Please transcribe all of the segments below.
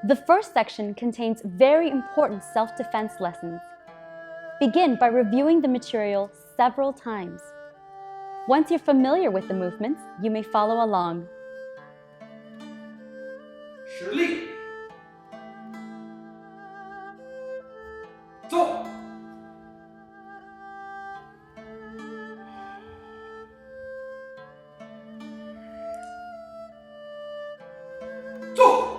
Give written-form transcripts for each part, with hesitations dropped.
The first section contains very important self-defense lessons. Begin by reviewing the material several times. Once you're familiar with the movements, you may follow along. 实力，走，走，走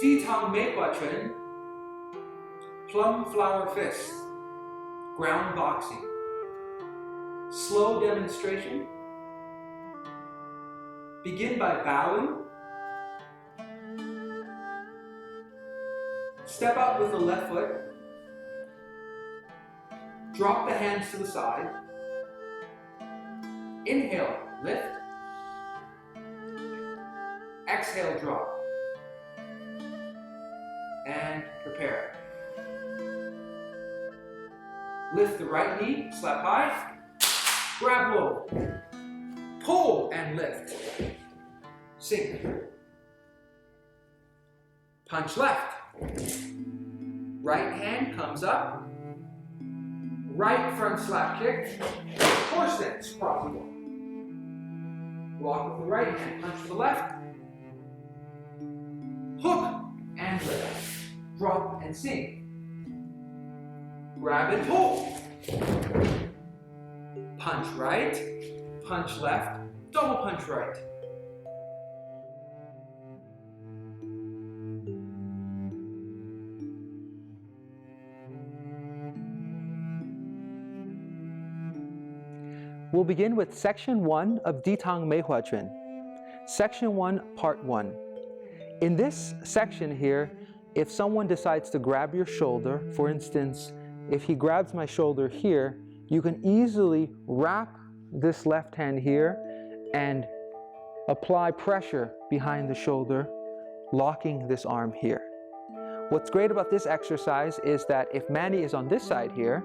，Ditang Meihua Chen, Plum Flower Fist, Ground Boxing. Slow demonstration. Begin by bowing. Step out with the left foot. Drop the hands to the side. Inhale, lift. Exhale, drop. And prepare. Lift the right knee, slap high. Grab low. Pull and lift. Sink. Punch left. Right hand comes up. Right front slap kick. Horse stance, cross the wall. Block with the right hand, punch to the left. Hook and lift. Drop and sink. Grab and pull. Punch right, punch left, double punch right. We'll begin with Section 1 of Ditang Meihua Chuan. Section 1, Part 1. In this section here, if someone decides to grab your shoulder, for instance, if he grabs my shoulder here, you can easily wrap this left hand here and apply pressure behind the shoulder, locking this arm here. What's great about this exercise is that if Manny is on this side here,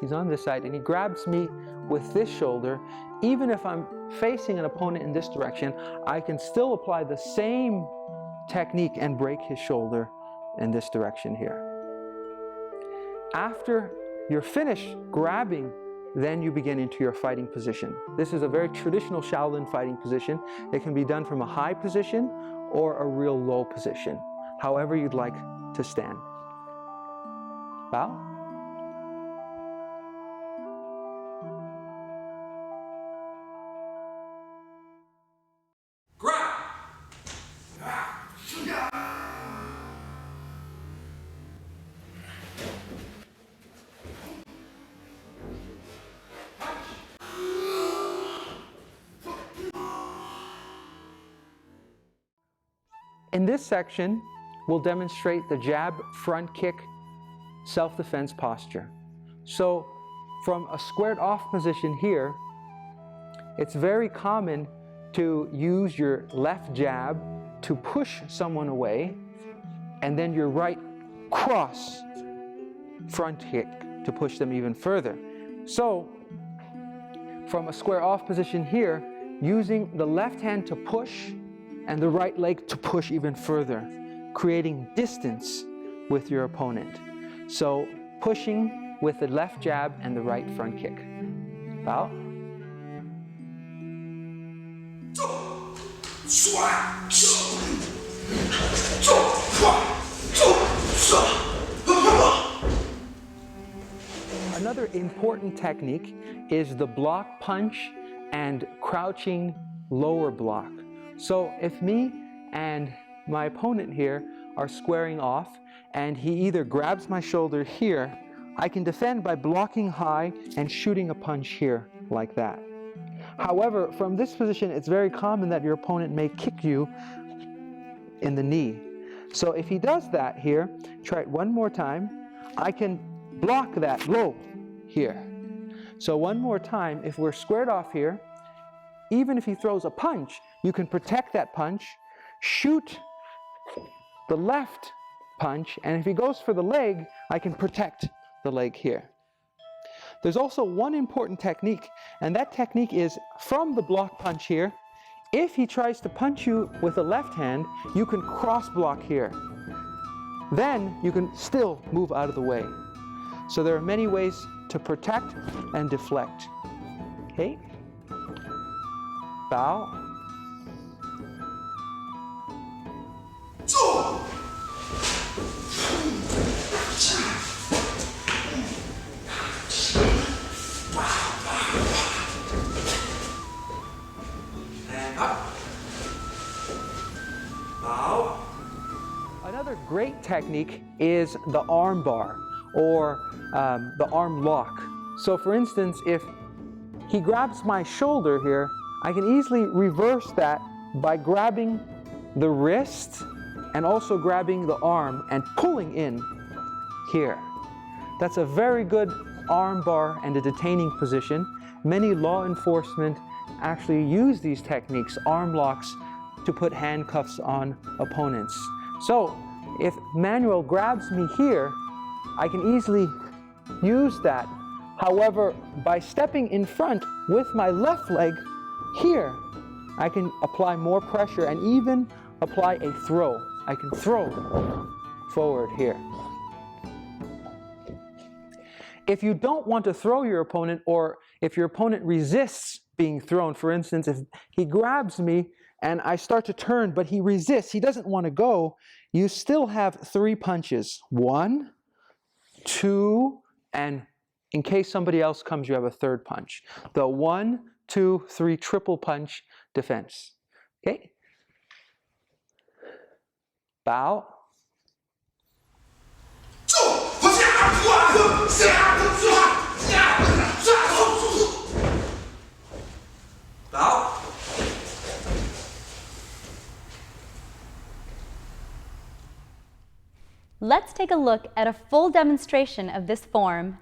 he's on this side and he grabs me with this shoulder, even if I'm facing an opponent in this direction, I can still apply the same technique and break his shoulder in this direction here. After you're finished grabbing, then you begin into your fighting position. This is a very traditional Shaolin fighting position. It can be done from a high position or a real low position, however you'd like to stand. Bow. Grab. In this section, we'll demonstrate the jab, front kick, self-defense posture. So from a squared off position here, it's very common to use your left jab to push someone away, and then your right cross front kick to push them even further. So from a square off position here, using the left hand to push and the right leg to push even further, creating distance with your opponent. So pushing with the left jab and the right front kick. Bow. Another important technique is the block punch and crouching lower block. So if me and my opponent here are squaring off and he either grabs my shoulder here, I can defend by blocking high and shooting a punch here like that. However, from this position, it's very common that your opponent may kick you in the knee. So if he does that here, try it one more time, I can block that low here. So one more time, if we're squared off here, even if he throws a punch, you can protect that punch, shoot the left punch, and if he goes for the leg, I can protect the leg here. There's also one important technique, and that technique is from the block punch here. If he tries to punch you with the left hand, you can cross block here. Then you can still move out of the way. So there are many ways to protect and deflect. Okay? Bow. And up. Bow. Another great technique is the arm bar, or the arm lock. So for instance, if he grabs my shoulder here, I can easily reverse that by grabbing the wrist and also grabbing the arm and pulling in here. That's a very good arm bar and a detaining position. Many law enforcement actually use these techniques, arm locks, to put handcuffs on opponents. So if Manuel grabs me here, I can easily use that. However, by stepping in front with my left leg here, I can apply more pressure and even apply a throw. I can throw forward here. If you don't want to throw your opponent, or if your opponent resists being thrown, for instance, if he grabs me and I start to turn, but he resists, he doesn't want to go, you still have 3 punches. 1, 2, and in case somebody else comes, you have a 3rd punch. The 1, 2, 3 triple punch defense. Okay? Bow. Bow. Let's take a look at a full demonstration of this form